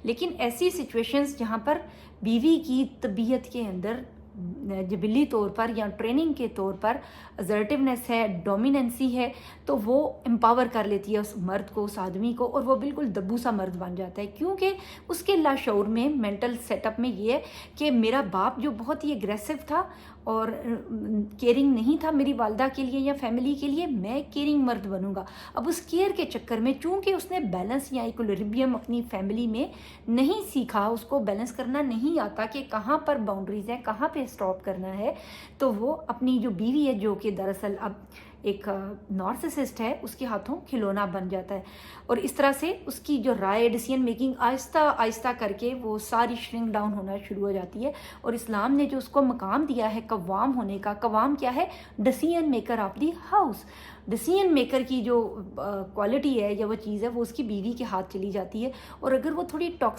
لیکن ایسی سچویشنز جہاں پر بیوی کی طبیعت کے اندر جبلی طور پر یا ٹریننگ کے طور پر ازرٹیونیس ہے، ڈومیننسی ہے، تو وہ امپاور کر لیتی ہے اس مرد کو، اس آدمی کو، اور وہ بالکل دبو سا مرد بن جاتا ہے، کیونکہ اس کے لاشعور میں، مینٹل سیٹ اپ میں یہ ہے کہ میرا باپ جو بہت ہی اگریسو تھا اور کیئرنگ نہیں تھا میری والدہ کے لیے یا فیملی کے لیے، میں کیئرنگ مرد بنوں گا۔ اب اس کیئر کے چکر میں چونکہ اس نے بیلنس یا ایکولبریم اپنی فیملی میں نہیں سیکھا، اس کو بیلنس کرنا نہیں آتا کہ کہاں پر باؤنڈریز ہیں، کہاں پہ اسٹاپ کرنا ہے، تو وہ اپنی جو بیوی ہے، جو کہ دراصل اب ایک نارسسسٹ ہے، اس کے ہاتھوں کھلونا بن جاتا ہے، اور اس طرح سے اس کی جو رائے، ڈیسیژن میکنگ آہستہ آہستہ کر کے وہ ساری شرنک ڈاؤن ہونا شروع ہو جاتی ہے۔ اور اسلام نے جو اس کو مقام دیا ہے قوام ہونے کا، قوام کیا ہے؟ Decision maker of the house. Decision maker کی جو کوالٹی ہے یا وہ چیز ہے، وہ اس کی بیوی کے ہاتھ چلی جاتی ہے، اور اگر وہ تھوڑی